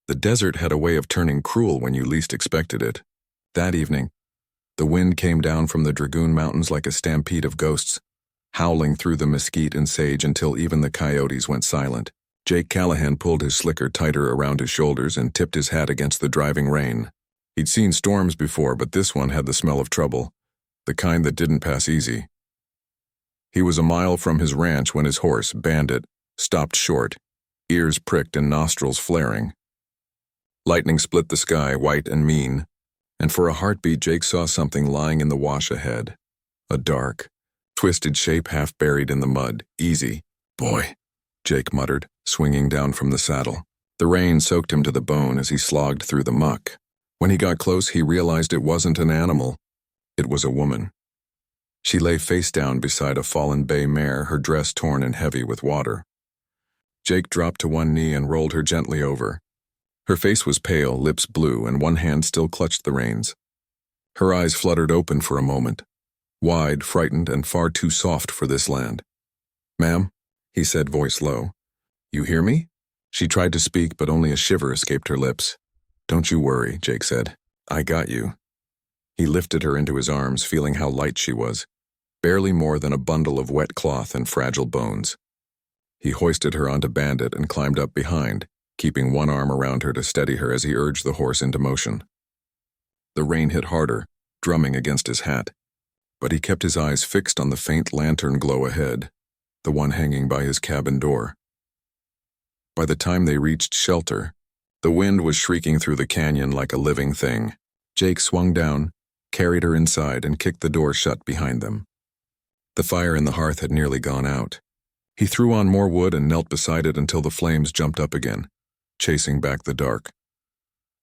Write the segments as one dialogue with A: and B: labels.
A: The desert had a way of turning cruel when you least expected it. That evening, the wind came down from the Dragoon Mountains like a stampede of ghosts, howling through the mesquite and sage until even the coyotes went silent. Jake Callahan pulled his slicker tighter around his shoulders and tipped his hat against the driving rain. He'd seen storms before, but this one had the smell of trouble, the kind that didn't pass easy. He was a mile from his ranch when his horse, Bandit, stopped short, ears pricked and nostrils flaring. Lightning split the sky, white and mean, and for a heartbeat Jake saw something lying in the wash ahead. A dark, twisted shape half buried in the mud. Easy. Boy, Jake muttered, swinging down from the saddle. The rain soaked him to the bone as he slogged through the muck. When he got close, he realized it wasn't an animal. It was a woman. She lay face down beside a fallen bay mare, her dress torn and heavy with water. Jake dropped to one knee and rolled her gently over. Her face was pale, lips blue, and one hand still clutched the reins. Her eyes fluttered open for a moment, wide, frightened, and far too soft for this land. "Ma'am," he said, voice low. "You hear me?" She tried to speak, but only a shiver escaped her lips. "Don't you worry," Jake said. "I got you." He lifted her into his arms, feeling how light she was, barely more than a bundle of wet cloth and fragile bones. He hoisted her onto Bandit and climbed up behind, keeping one arm around her to steady her as he urged the horse into motion. The rain hit harder, drumming against his hat, but he kept his eyes fixed on the faint lantern glow ahead, the one hanging by his cabin door. By the time they reached shelter, the wind was shrieking through the canyon like a living thing. Jake swung down, carried her inside, and kicked the door shut behind them. The fire in the hearth had nearly gone out. He threw on more wood and knelt beside it until the flames jumped up again, chasing back the dark.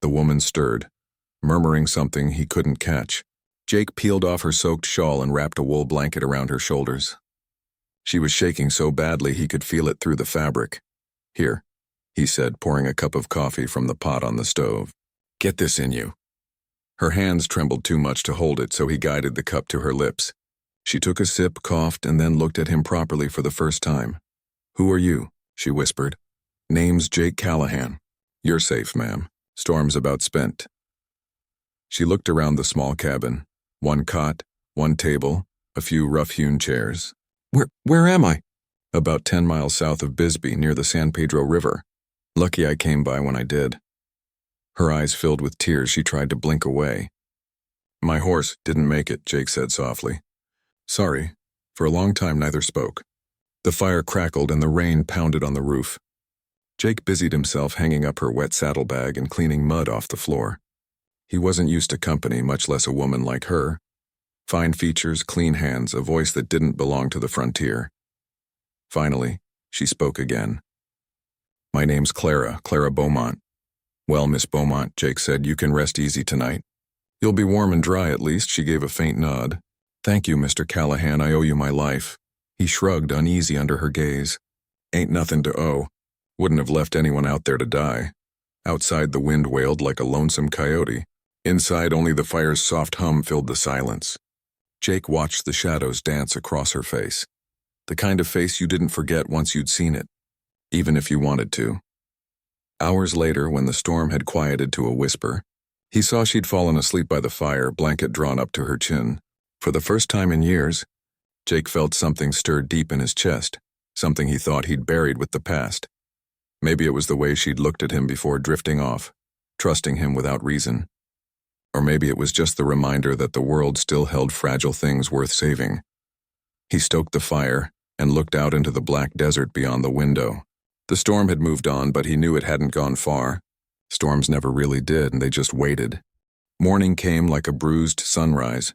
A: The woman stirred, murmuring something he couldn't catch. Jake peeled off her soaked shawl and wrapped a wool blanket around her shoulders. She was shaking so badly he could feel it through the fabric. "Here," he said, pouring a cup of coffee from the pot on the stove. "Get this in you." Her hands trembled too much to hold it, so he guided the cup to her lips. She took a sip, coughed, and then looked at him properly for the first time. "Who are you?" she whispered. "Name's Jake Callahan." "You're safe, ma'am. Storm's about spent." She looked around the small cabin. One cot, one table, a few rough-hewn chairs. Where am I?" "About 10 miles south of Bisbee, near the San Pedro River. Lucky I came by when I did." Her eyes filled with tears. She tried to blink away. "My horse didn't make it," Jake said softly. "Sorry." For a long time neither spoke. The fire crackled and the rain pounded on the roof. Jake busied himself hanging up her wet saddlebag and cleaning mud off the floor. He wasn't used to company, much less a woman like her. Fine features, clean hands, a voice that didn't belong to the frontier. Finally, she spoke again. "My name's Clara Beaumont." "Well, Miss Beaumont," Jake said, "you can rest easy tonight. You'll be warm and dry at least." She gave a faint nod. "Thank you, Mr. Callahan, I owe you my life." He shrugged, uneasy under her gaze. "Ain't nothing to owe. Wouldn't have left anyone out there to die." Outside the wind wailed like a lonesome coyote. Inside only the fire's soft hum filled the silence. Jake watched the shadows dance across her face. The kind of face you didn't forget once you'd seen it, even if you wanted to. Hours later, when the storm had quieted to a whisper, he saw she'd fallen asleep by the fire, blanket drawn up to her chin. For the first time in years, Jake felt something stir deep in his chest, something he thought he'd buried with the past. Maybe it was the way she'd looked at him before drifting off, trusting him without reason. Or maybe it was just the reminder that the world still held fragile things worth saving. He stoked the fire and looked out into the black desert beyond the window. The storm had moved on, but he knew it hadn't gone far. Storms never really did, and they just waited. Morning came like a bruised sunrise,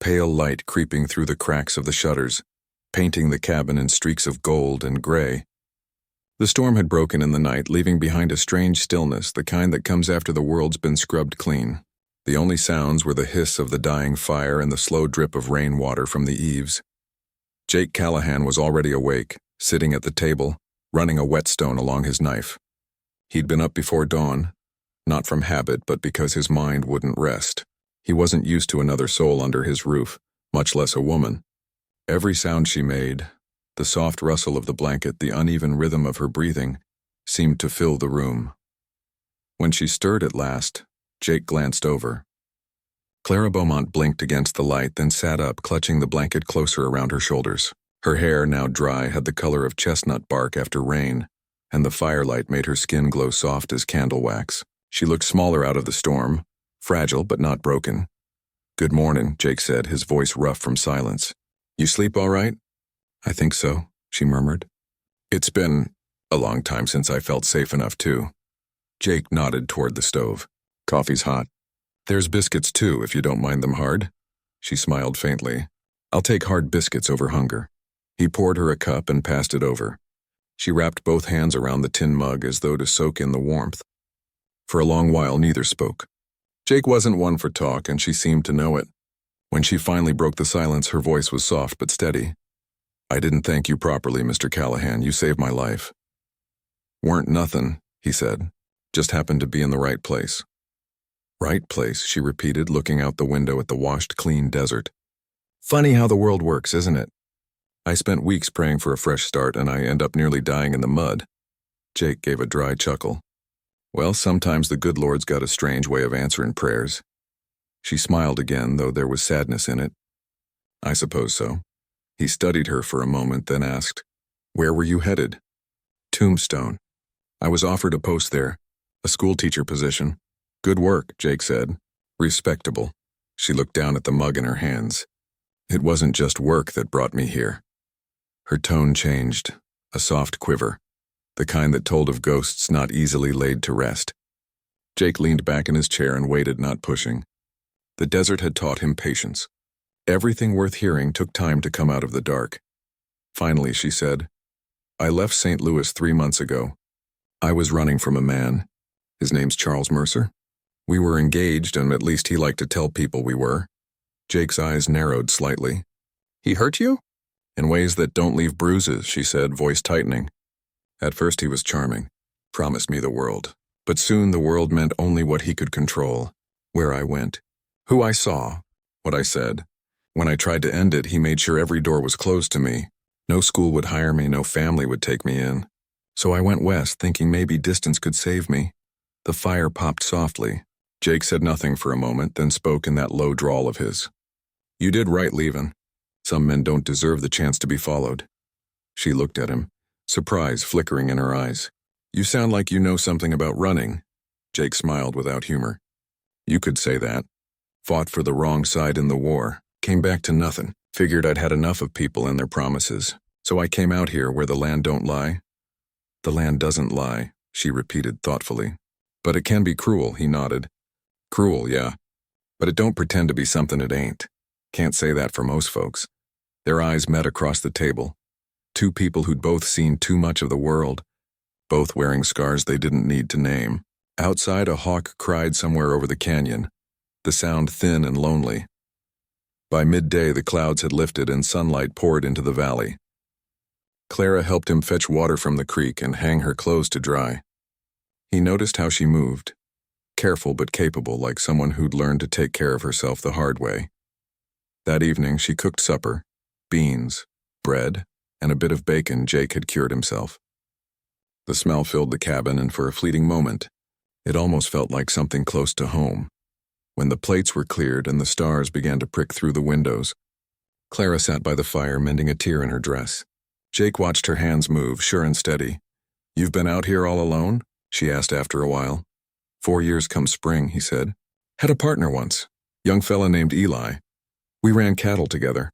A: pale light creeping through the cracks of the shutters, painting the cabin in streaks of gold and gray. The storm had broken in the night, leaving behind a strange stillness, the kind that comes after the world's been scrubbed clean. The only sounds were the hiss of the dying fire and the slow drip of rainwater from the eaves. Jake Callahan was already awake, sitting at the table, running a whetstone along his knife. He'd been up before dawn, not from habit, but because his mind wouldn't rest. He wasn't used to another soul under his roof, much less a woman. Every sound she made, the soft rustle of the blanket, the uneven rhythm of her breathing, seemed to fill the room. When she stirred at last, Jake glanced over. Clara Beaumont blinked against the light, then sat up, clutching the blanket closer around her shoulders. Her hair, now dry, had the color of chestnut bark after rain, and the firelight made her skin glow soft as candle wax. She looked smaller out of the storm, fragile but not broken. "Good morning," Jake said, his voice rough from silence. "You sleep all right?" "I think so," she murmured. "It's been a long time since I felt safe enough to." Jake nodded toward the stove. "Coffee's hot." "There's biscuits too, if you don't mind them hard." She smiled faintly. "I'll take hard biscuits over hunger." He poured her a cup and passed it over. She wrapped both hands around the tin mug as though to soak in the warmth. For a long while, neither spoke. Jake wasn't one for talk, and she seemed to know it. When she finally broke the silence, her voice was soft but steady. "I didn't thank you properly, Mr. Callahan. You saved my life." "Weren't nothing," he said. "Just happened to be in the right place." "Right place," she repeated, looking out the window at the washed, clean desert. "Funny how the world works, isn't it? I spent weeks praying for a fresh start, and I end up nearly dying in the mud." Jake gave a dry chuckle. "Well, sometimes the good Lord's got a strange way of answering prayers." She smiled again, though there was sadness in it. "I suppose so." He studied her for a moment, then asked, "Where were you headed?" "Tombstone. I was offered a post there, a schoolteacher position." "Good work," Jake said. "Respectable." She looked down at the mug in her hands. "It wasn't just work that brought me here." Her tone changed, a soft quiver, the kind that told of ghosts not easily laid to rest. Jake leaned back in his chair and waited, not pushing. The desert had taught him patience. Everything worth hearing took time to come out of the dark. Finally, she said, "I left St. Louis 3 months ago. I was running from a man. His name's Charles Mercer. We were engaged, and at least he liked to tell people we were." Jake's eyes narrowed slightly. "He hurt you?" "In ways that don't leave bruises," she said, voice tightening. "At first he was charming, promised me the world. But soon the world meant only what he could control. Where I went, who I saw, what I said. When I tried to end it, he made sure every door was closed to me. No school would hire me, no family would take me in. So I went west, thinking maybe distance could save me." The fire popped softly. Jake said nothing for a moment, then spoke in that low drawl of his. "You did right leaving. Some men don't deserve the chance to be followed." She looked at him, surprise flickering in her eyes. "You sound like you know something about running." Jake smiled without humor. "You could say that. Fought for the wrong side in the war. Came back to nothing. Figured I'd had enough of people and their promises. So I came out here where the land don't lie." "The land doesn't lie," she repeated thoughtfully. "But it can be cruel," he nodded. "Cruel, yeah. But it don't pretend to be something it ain't. Can't say that for most folks." Their eyes met across the table. Two people who'd both seen too much of the world, both wearing scars they didn't need to name. Outside, a hawk cried somewhere over the canyon, the sound thin and lonely. By midday, the clouds had lifted and sunlight poured into the valley. Clara helped him fetch water from the creek and hang her clothes to dry. He noticed how she moved, careful but capable, like someone who'd learned to take care of herself the hard way. That evening, she cooked supper, beans, bread, and a bit of bacon Jake had cured himself. The smell filled the cabin, and for a fleeting moment, it almost felt like something close to home. When the plates were cleared and the stars began to prick through the windows, Clara sat by the fire, mending a tear in her dress. Jake watched her hands move, sure and steady. "You've been out here all alone?" she asked after a while. 4 years come spring," he said. "Had a partner once, young fella named Eli. We ran cattle together.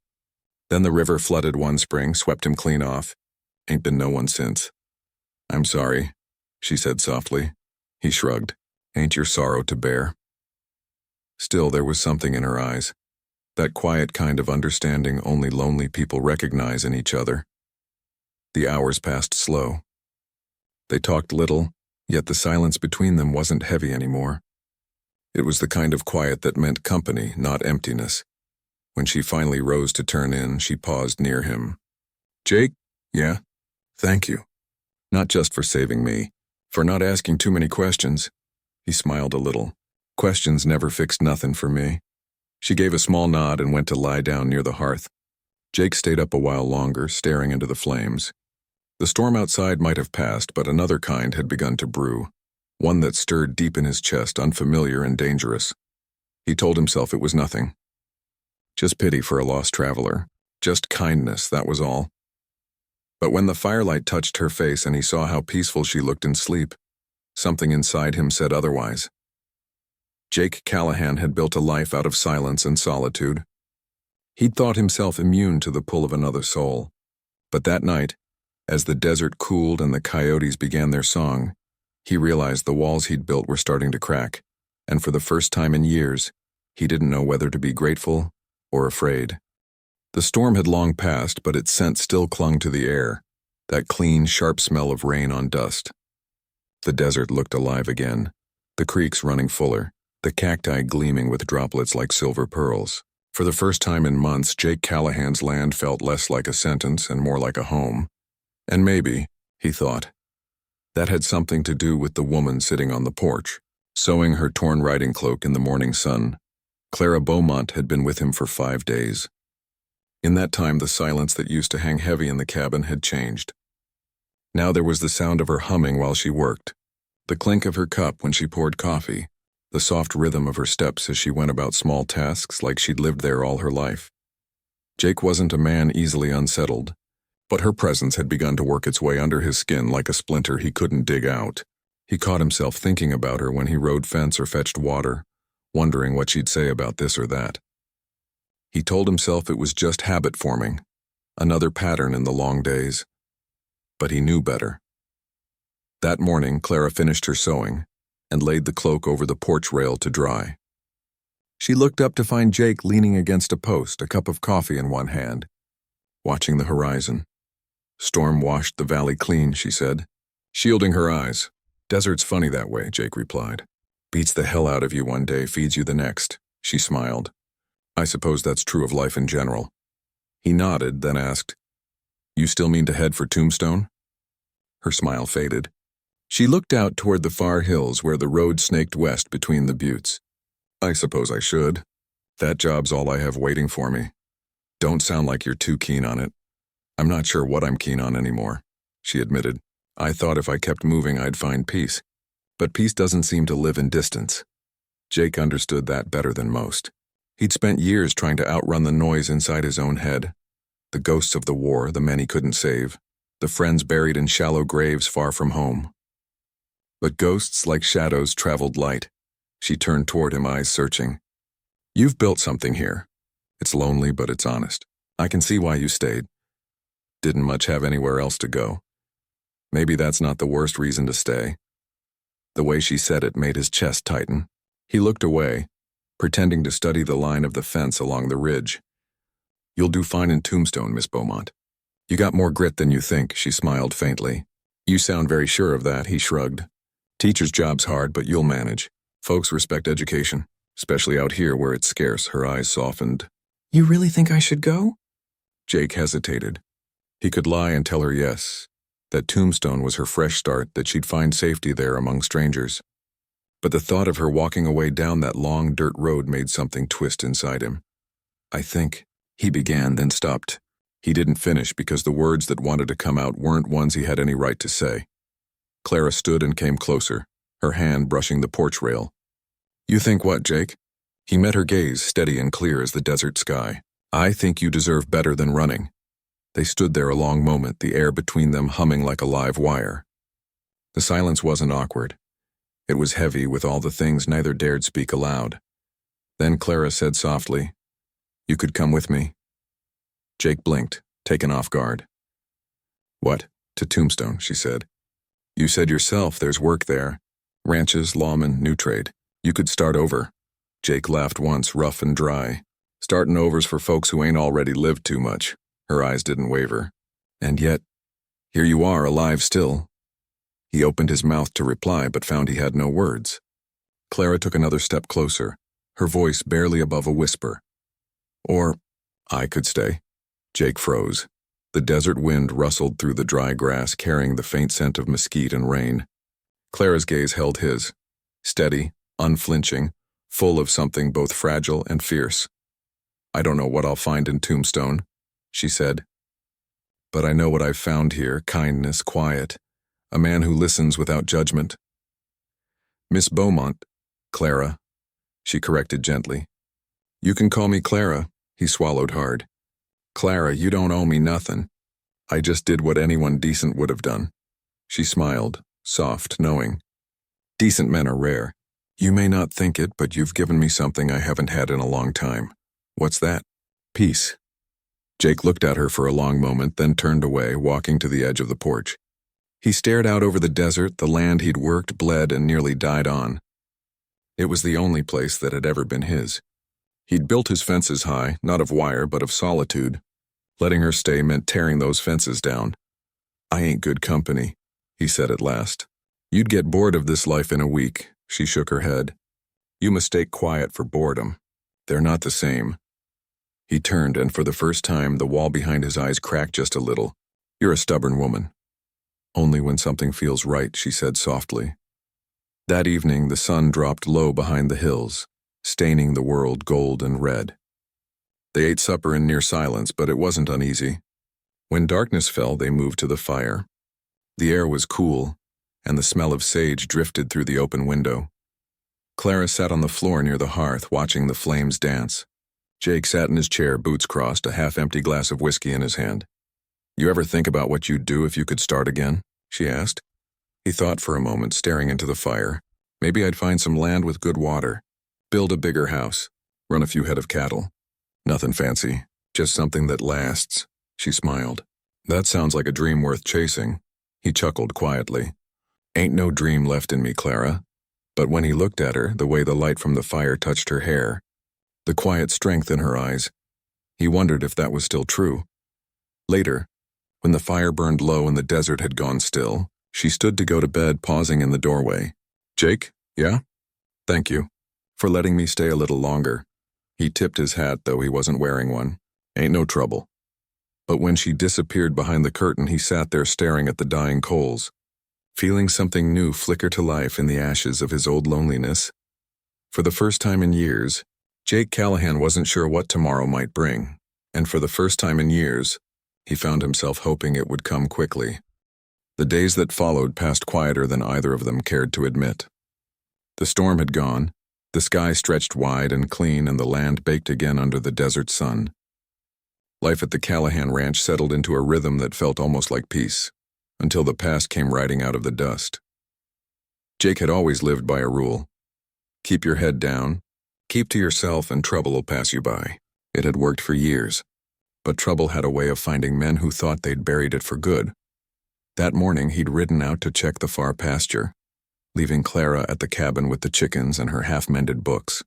A: Then the river flooded one spring, swept him clean off. Ain't been no one since." "I'm sorry," she said softly. He shrugged. "Ain't your sorrow to bear?" Still, there was something in her eyes, that quiet kind of understanding only lonely people recognize in each other. The hours passed slow. They talked little, yet the silence between them wasn't heavy anymore. It was the kind of quiet that meant company, not emptiness. When she finally rose to turn in, she paused near him. "Jake? Yeah? Thank you. Not just for saving me, for not asking too many questions." He smiled a little. "Questions never fixed nothing for me." She gave a small nod and went to lie down near the hearth. Jake stayed up a while longer, staring into the flames. The storm outside might have passed, but another kind had begun to brew. one that stirred deep in his chest, unfamiliar and dangerous. He told himself it was nothing. Just pity for a lost traveler. Just kindness, that was all. But when the firelight touched her face and he saw how peaceful she looked in sleep, something inside him said otherwise. Jake Callahan had built a life out of silence and solitude. He'd thought himself immune to the pull of another soul. But that night, as the desert cooled and the coyotes began their song, he realized the walls he'd built were starting to crack, and for the first time in years, he didn't know whether to be grateful or afraid. The storm had long passed, but its scent still clung to the air, that clean, sharp smell of rain on dust. The desert looked alive again, the creeks running fuller, the cacti gleaming with droplets like silver pearls. For the first time in months, Jake Callahan's land felt less like a sentence and more like a home. And maybe, he thought, that had something to do with the woman sitting on the porch, sewing her torn riding cloak in the morning sun. Clara Beaumont had been with him for 5 days. In that time, the silence that used to hang heavy in the cabin had changed. Now there was the sound of her humming while she worked, the clink of her cup when she poured coffee, the soft rhythm of her steps as she went about small tasks like she'd lived there all her life. Jake wasn't a man easily unsettled, but her presence had begun to work its way under his skin like a splinter he couldn't dig out. He caught himself thinking about her when he rode fence or fetched water, wondering what she'd say about this or that. He told himself it was just habit forming, another pattern in the long days. But he knew better. That morning, Clara finished her sewing and laid the cloak over the porch rail to dry. She looked up to find Jake leaning against a post, a cup of coffee in one hand, watching the horizon. Storm washed the valley clean, she said, shielding her eyes. Desert's funny that way, Jake replied. Beats the hell out of you one day, feeds you the next. She smiled. I suppose that's true of life in general. He nodded, then asked, You still mean to head for Tombstone? Her smile faded. She looked out toward the far hills where the road snaked west between the buttes. I suppose I should. That job's all I have waiting for me. Don't sound like you're too keen on it. I'm not sure what I'm keen on anymore, she admitted. I thought if I kept moving I'd find peace. But peace doesn't seem to live in distance. Jake understood that better than most. He'd spent years trying to outrun the noise inside his own head. The ghosts of the war, the men he couldn't save, the friends buried in shallow graves far from home. But ghosts, like shadows, traveled light. She turned toward him, eyes searching. You've built something here. It's lonely, but it's honest. I can see why you stayed. Didn't much have anywhere else to go. Maybe that's not the worst reason to stay. The way she said it made his chest tighten. He looked away, pretending to study the line of the fence along the ridge. You'll do fine in Tombstone, Miss Beaumont. You got more grit than you think, she smiled faintly. You sound very sure of that, he shrugged. Teacher's job's hard, but you'll manage. Folks respect education, especially out here where it's scarce. Her eyes softened. You really think I should go? Jake hesitated. He could lie and tell her yes, that Tombstone was her fresh start, that she'd find safety there among strangers. But the thought of her walking away down that long dirt road made something twist inside him. I think, he began, then stopped. He didn't finish because the words that wanted to come out weren't ones he had any right to say. Clara stood and came closer, her hand brushing the porch rail. You think what, Jake? He met her gaze, steady and clear as the desert sky. I think you deserve better than running. They stood there a long moment, the air between them humming like a live wire. The silence wasn't awkward. It was heavy with all the things neither dared speak aloud. Then Clara said softly, You could come with me. Jake blinked, taken off guard. What? To Tombstone, she said. You said yourself there's work there. Ranches, lawmen, new trade. You could start over. Jake laughed once, rough and dry. Startin' over's for folks who ain't already lived too much. Her eyes didn't waver. And yet, here you are, alive still. He opened his mouth to reply, but found he had no words. Clara took another step closer, her voice barely above a whisper. Or, I could stay. Jake froze. The desert wind rustled through the dry grass, carrying the faint scent of mesquite and rain. Clara's gaze held his, steady, unflinching, full of something both fragile and fierce. I don't know what I'll find in Tombstone, she said. But I know what I've found here, kindness, quiet, a man who listens without judgment. Miss Beaumont, Clara, she corrected gently. You can call me Clara, he swallowed hard. Clara, you don't owe me nothing. I just did what anyone decent would have done. She smiled, soft, knowing. Decent men are rare. You may not think it, but you've given me something I haven't had in a long time. What's that? Peace. Jake looked at her for a long moment, then turned away, walking to the edge of the porch. He stared out over the desert, the land he'd worked, bled, and nearly died on. It was the only place that had ever been his. He'd built his fences high, not of wire, but of solitude. Letting her stay meant tearing those fences down. I ain't good company, he said at last. You'd get bored of this life in a week, she shook her head. You mistake quiet for boredom. They're not the same. He turned, and for the first time, the wall behind his eyes cracked just a little. You're a stubborn woman. Only when something feels right, she said softly. That evening, the sun dropped low behind the hills, staining the world gold and red. They ate supper in near silence, but it wasn't uneasy. When darkness fell, they moved to the fire. The air was cool, and the smell of sage drifted through the open window. Clara sat on the floor near the hearth, watching the flames dance. Jake sat in his chair, boots crossed, a half-empty glass of whiskey in his hand. You ever think about what you'd do if you could start again? She asked. He thought for a moment, staring into the fire. Maybe I'd find some land with good water, build a bigger house, run a few head of cattle. Nothing fancy, just something that lasts. She smiled. That sounds like a dream worth chasing. He chuckled quietly. Ain't no dream left in me, Clara. But when he looked at her, the way the light from the fire touched her hair, the quiet strength in her eyes, he wondered if that was still true. Later, when the fire burned low and the desert had gone still, she stood to go to bed, pausing in the doorway. Jake, yeah? Thank you for letting me stay a little longer. He tipped his hat, though he wasn't wearing one. Ain't no trouble. But when she disappeared behind the curtain, he sat there staring at the dying coals, feeling something new flicker to life in the ashes of his old loneliness. For the first time in years, Jake Callahan wasn't sure what tomorrow might bring, and for the first time in years, he found himself hoping it would come quickly. The days that followed passed quieter than either of them cared to admit. The storm had gone, the sky stretched wide and clean, and the land baked again under the desert sun. Life at the Callahan Ranch settled into a rhythm that felt almost like peace, until the past came riding out of the dust. Jake had always lived by a rule. Keep your head down, keep to yourself, and trouble will pass you by. It had worked for years, but trouble had a way of finding men who thought they'd buried it for good. That morning, he'd ridden out to check the far pasture, leaving Clara at the cabin with the chickens and her half-mended books.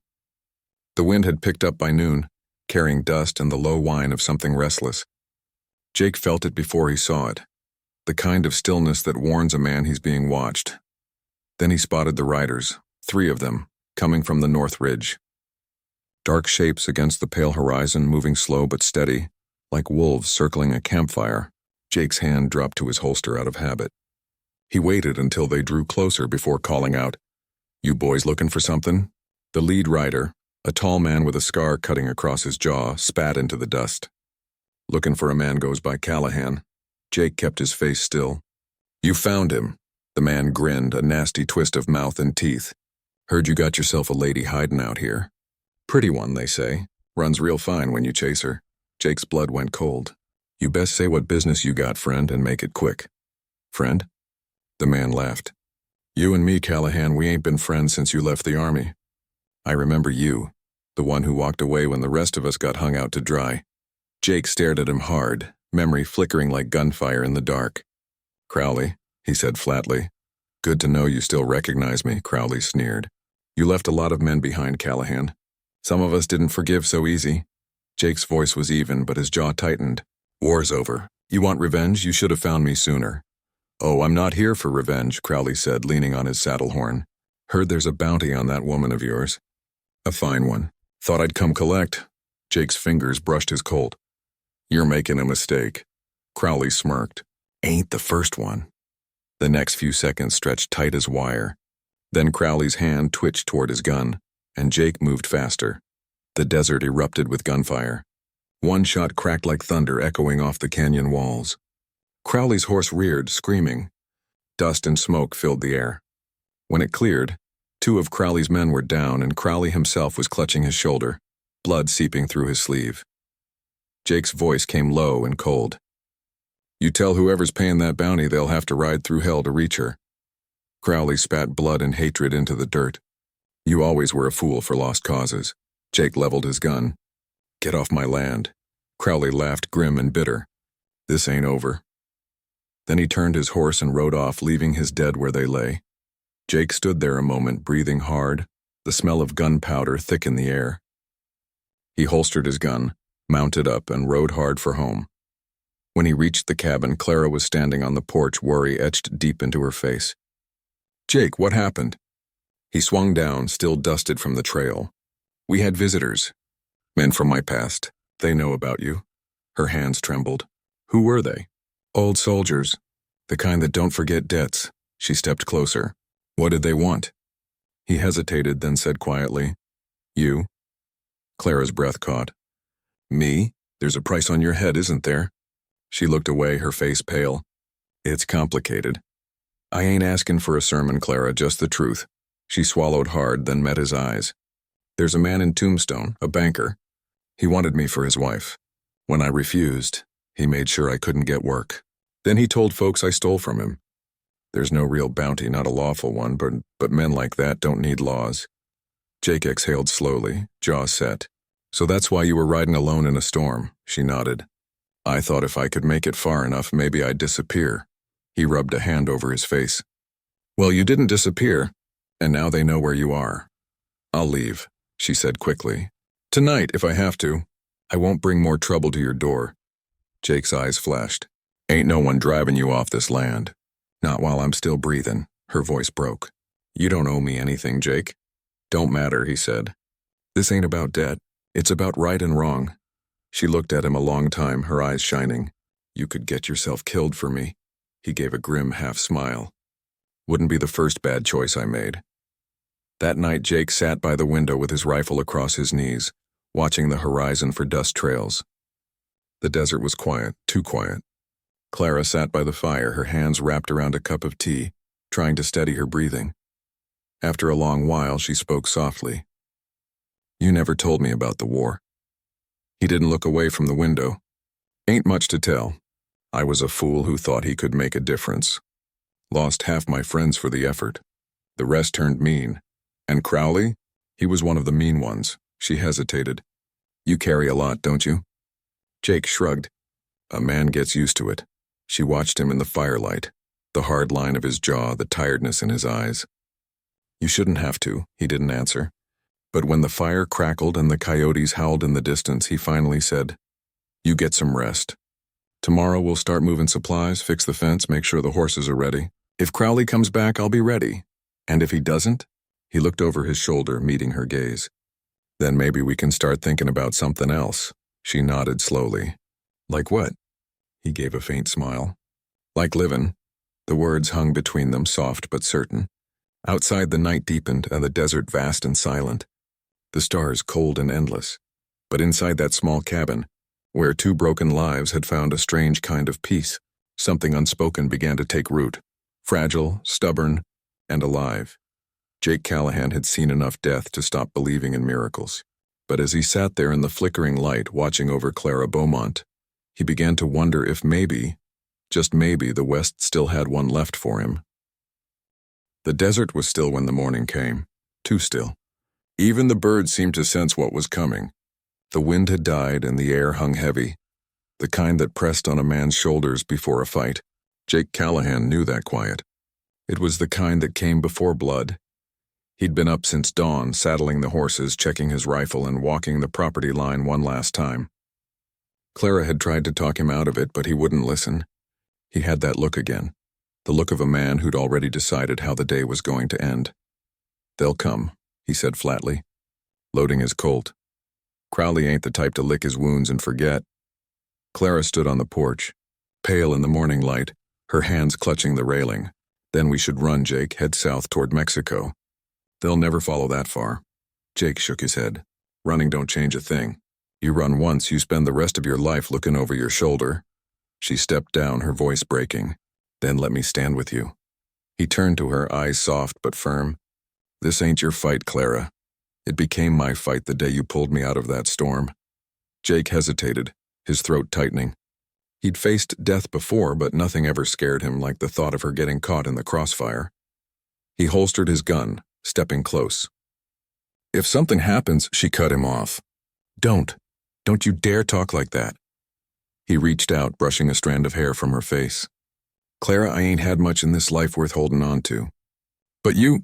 A: The wind had picked up by noon, carrying dust and the low whine of something restless. Jake felt it before he saw it, the kind of stillness that warns a man he's being watched. Then he spotted the riders, 3 of them, coming from the north ridge. Dark shapes against the pale horizon, moving slow but steady, like wolves circling a campfire. Jake's hand dropped to his holster out of habit. He waited until they drew closer before calling out, "You boys looking for something?" The lead rider, a tall man with a scar cutting across his jaw, spat into the dust. "Looking for a man goes by Callahan." Jake kept his face still. "You found him." The man grinned, a nasty twist of mouth and teeth. "Heard you got yourself a lady hiding out here. Pretty one, they say. Runs real fine when you chase her." Jake's blood went cold. "You best say what business you got, friend, and make it quick." "Friend?" The man laughed. "You and me, Callahan, we ain't been friends since you left the army. I remember you, the one who walked away when the rest of us got hung out to dry." Jake stared at him hard, memory flickering like gunfire in the dark. "Crowley," he said flatly. "Good to know you still recognize me," Crowley sneered. "You left a lot of men behind, Callahan. Some of us didn't forgive so easy." Jake's voice was even, but his jaw tightened. "War's over. You want revenge? You should have found me sooner." "Oh, I'm not here for revenge," Crowley said, leaning on his saddle horn. "Heard there's a bounty on that woman of yours." "A fine one. Thought I'd come collect." Jake's fingers brushed his colt. "You're making a mistake." Crowley smirked. "Ain't the first one." The next few seconds stretched tight as wire. Then Crowley's hand twitched toward his gun, and Jake moved faster. The desert erupted with gunfire. One shot cracked like thunder, echoing off the canyon walls. Crowley's horse reared, screaming. Dust and smoke filled the air. When it cleared, Two of Crowley's men were down, and Crowley himself was clutching his shoulder, blood seeping through his sleeve. Jake's voice came low and cold. "You tell whoever's paying that bounty they'll have to ride through hell to reach her." Crowley spat blood and hatred into the dirt. "You always were a fool for lost causes." Jake leveled his gun. "Get off my land." Crowley laughed grim and bitter. "This ain't over." Then he turned his horse and rode off, leaving his dead where they lay. Jake stood there a moment, breathing hard, the smell of gunpowder thick in the air. He holstered his gun, mounted up, and rode hard for home. When he reached the cabin, Clara was standing on the porch, worry etched deep into her face. "Jake, what happened?" He swung down, still dusted from the trail. "We had visitors. Men from my past. They know about you." Her hands trembled. "Who were they?" "Old soldiers. The kind that don't forget debts." She stepped closer. "What did they want?" He hesitated, then said quietly, "You." Clara's breath caught. "Me? There's a price on your head, isn't there?" She looked away, her face pale. "It's complicated." "I ain't asking for a sermon, Clara, just the truth." She swallowed hard, then met his eyes. "There's a man in Tombstone, a banker. He wanted me for his wife. When I refused, he made sure I couldn't get work. Then he told folks I stole from him. There's no real bounty, not a lawful one, but men like that don't need laws." Jake exhaled slowly, jaw set. "So that's why you were riding alone in a storm," she nodded. "I thought if I could make it far enough, maybe I'd disappear." He rubbed a hand over his face. "Well, you didn't disappear, and now they know where you are." "I'll leave," she said quickly. "Tonight, if I have to. I won't bring more trouble to your door." Jake's eyes flashed. "Ain't no one driving you off this land. Not while I'm still breathing." Her voice broke. "You don't owe me anything, Jake." "Don't matter," he said. "This ain't about debt. It's about right and wrong." She looked at him a long time, her eyes shining. "You could get yourself killed for me." He gave a grim half smile. "Wouldn't be the first bad choice I made." That night, Jake sat by the window with his rifle across his knees, watching the horizon for dust trails. The desert was quiet, too quiet. Clara sat by the fire, her hands wrapped around a cup of tea, trying to steady her breathing. After a long while, she spoke softly. "You never told me about the war." He didn't look away from the window. "Ain't much to tell. I was a fool who thought he could make a difference. Lost half my friends for the effort. The rest turned mean. And Crowley? He was one of the mean ones." She hesitated. "You carry a lot, don't you?" Jake shrugged. "A man gets used to it." She watched him in the firelight, the hard line of his jaw, the tiredness in his eyes. "You shouldn't have to," he didn't answer. But when the fire crackled and the coyotes howled in the distance, he finally said, "You get some rest. Tomorrow we'll start moving supplies, fix the fence, make sure the horses are ready. If Crowley comes back, I'll be ready. And if he doesn't?" He looked over his shoulder, meeting her gaze. "Then maybe we can start thinking about something else." She nodded slowly. "Like what?" He gave a faint smile. "Like living." The words hung between them, soft but certain. Outside, the night deepened and the desert vast and silent. The stars cold and endless. But inside that small cabin, where two broken lives had found a strange kind of peace, something unspoken began to take root. Fragile, stubborn, and alive. Jake Callahan had seen enough death to stop believing in miracles. But as he sat there in the flickering light, watching over Clara Beaumont, he began to wonder if maybe, just maybe, the West still had one left for him. The desert was still when the morning came. Too still. Even the birds seemed to sense what was coming. The wind had died and the air hung heavy, the kind that pressed on a man's shoulders before a fight. Jake Callahan knew that quiet. It was the kind that came before blood. He'd been up since dawn, saddling the horses, checking his rifle, and walking the property line one last time. Clara had tried to talk him out of it, but he wouldn't listen. He had that look again, the look of a man who'd already decided how the day was going to end. "They'll come," he said flatly, loading his Colt. "Crowley ain't the type to lick his wounds and forget." Clara stood on the porch, pale in the morning light, her hands clutching the railing. "Then we should run, Jake, head south toward Mexico." "They'll never follow that far." Jake shook his head. "Running don't change a thing. You run once, you spend the rest of your life looking over your shoulder." She stepped down, her voice breaking. "Then let me stand with you." He turned to her, eyes soft but firm. This ain't your fight, Clara. It became my fight the day you pulled me out of that storm. Jake hesitated, his throat tightening. He'd faced death before, but nothing ever scared him like the thought of her getting caught in the crossfire. He holstered his gun, stepping close. If something happens, she cut him off. Don't you dare talk like that. He reached out, brushing a strand of hair from her face. Clara, I ain't had much in this life worth holding on to. But you,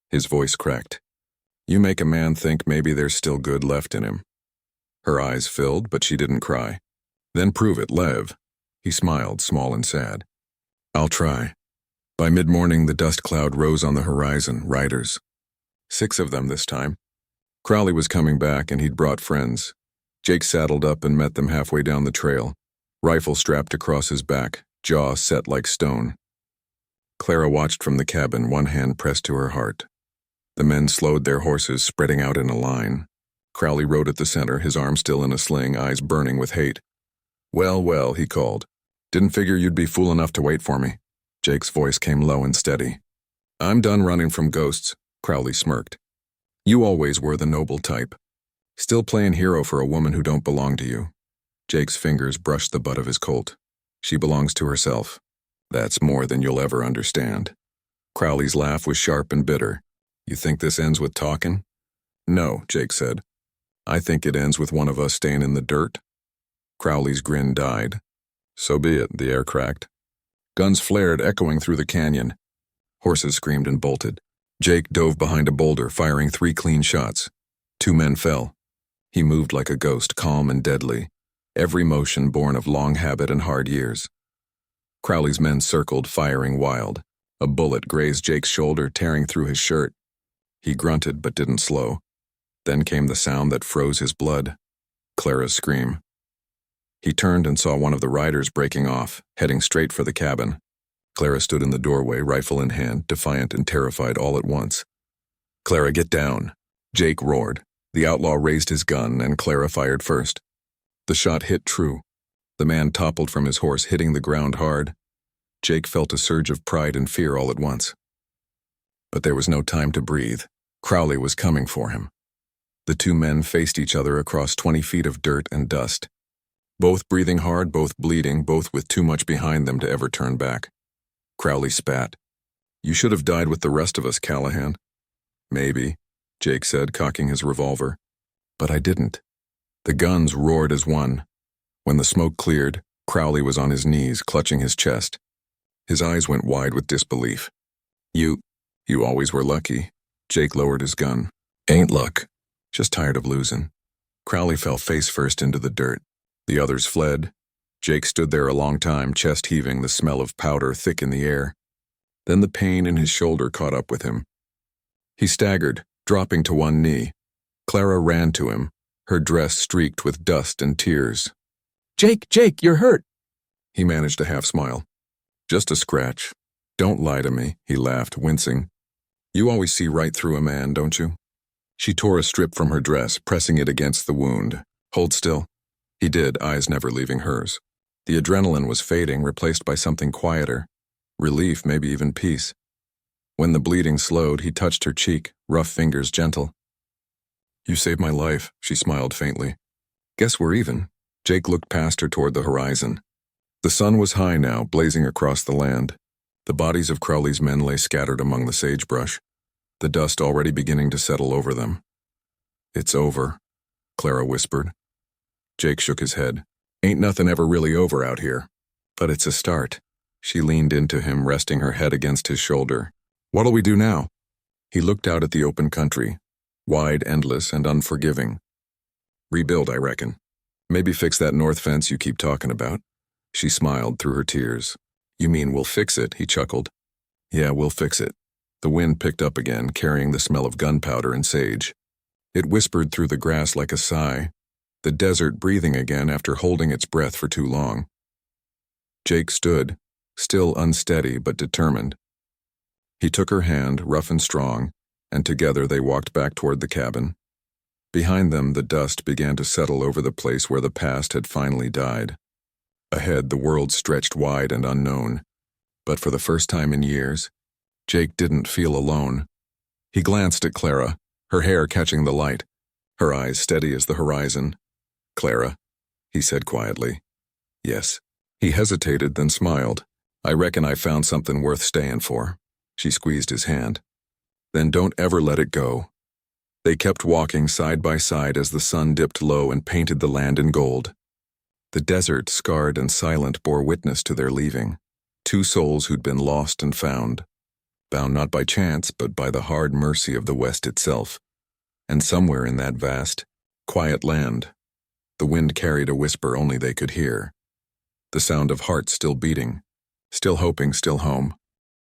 A: his voice cracked. You make a man think maybe there's still good left in him. Her eyes filled, but she didn't cry. Then prove it, Lev. He smiled, small and sad. I'll try. By mid-morning, the dust cloud rose on the horizon, riders. 6 of them this time. Crowley was coming back, and he'd brought friends. Jake saddled up and met them halfway down the trail, rifle strapped across his back, jaw set like stone. Clara watched from the cabin, one hand pressed to her heart. The men slowed their horses, spreading out in a line. Crowley rode at the center, his arm still in a sling, eyes burning with hate. Well, well, he called. Didn't figure you'd be fool enough to wait for me. Jake's voice came low and steady. I'm done running from ghosts, Crowley smirked. You always were the noble type. Still playing hero for a woman who don't belong to you. Jake's fingers brushed the butt of his Colt. She belongs to herself. That's more than you'll ever understand. Crowley's laugh was sharp and bitter. You think this ends with talking? No, Jake said. I think it ends with one of us staying in the dirt. Crowley's grin died. So be it, the air cracked. Guns flared, echoing through the canyon. Horses screamed and bolted. Jake dove behind a boulder, firing 3 clean shots. 2 men fell. He moved like a ghost, calm and deadly, every motion born of long habit and hard years. Crowley's men circled, firing wild. A bullet grazed Jake's shoulder, tearing through his shirt. He grunted but didn't slow. Then came the sound that froze his blood. Clara's scream. He turned and saw one of the riders breaking off, heading straight for the cabin. Clara stood in the doorway, rifle in hand, defiant and terrified all at once. Clara, get down. Jake roared. The outlaw raised his gun, and Clara fired first. The shot hit true. The man toppled from his horse, hitting the ground hard. Jake felt a surge of pride and fear all at once. But there was no time to breathe. Crowley was coming for him. The 2 men faced each other across 20 feet of dirt and dust. Both breathing hard, both bleeding, both with too much behind them to ever turn back. Crowley spat. You should have died with the rest of us, Callahan. Maybe, Jake said, cocking his revolver. But I didn't. The guns roared as one. When the smoke cleared, Crowley was on his knees, clutching his chest. His eyes went wide with disbelief. You always were lucky. Jake lowered his gun. Ain't luck. Just tired of losing. Crowley fell face first into the dirt. The others fled. Jake stood there a long time, chest heaving, the smell of powder thick in the air. Then the pain in his shoulder caught up with him. He staggered, dropping to one knee. Clara ran to him, her dress streaked with dust and tears. Jake, you're hurt. He managed a half smile. Just a scratch. Don't lie to me, he laughed, wincing. You always see right through a man, don't you? She tore a strip from her dress, pressing it against the wound. Hold still. He did, eyes never leaving hers. The adrenaline was fading, replaced by something quieter. Relief, maybe even peace. When the bleeding slowed, he touched her cheek, rough fingers gentle. You saved my life, she smiled faintly. Guess we're even. Jake looked past her toward the horizon. The sun was high now, blazing across the land. The bodies of Crowley's men lay scattered among the sagebrush, the dust already beginning to settle over them. It's over, Clara whispered. Jake shook his head. Ain't nothing ever really over out here. But it's a start. She leaned into him, resting her head against his shoulder. What'll we do now? He looked out at the open country, wide, endless, and unforgiving. Rebuild, I reckon. Maybe fix that north fence you keep talking about. She smiled through her tears. You mean we'll fix it, he chuckled. Yeah, we'll fix it. The wind picked up again, carrying the smell of gunpowder and sage. It whispered through the grass like a sigh, the desert breathing again after holding its breath for too long. Jake stood, still unsteady but determined. He took her hand, rough and strong, and together they walked back toward the cabin. Behind them, the dust began to settle over the place where the past had finally died. Ahead, the world stretched wide and unknown. But for the first time in years, Jake didn't feel alone. He glanced at Clara, her hair catching the light, her eyes steady as the horizon. "Clara," he said quietly. "Yes." He hesitated, then smiled. "I reckon I found something worth staying for." She squeezed his hand. "Then don't ever let it go." They kept walking side by side as the sun dipped low and painted the land in gold. The desert, scarred and silent, bore witness to their leaving. Two souls who'd been lost and found, bound not by chance but by the hard mercy of the West itself. And somewhere in that vast, quiet land, the wind carried a whisper only they could hear. The sound of hearts still beating, still hoping, still home.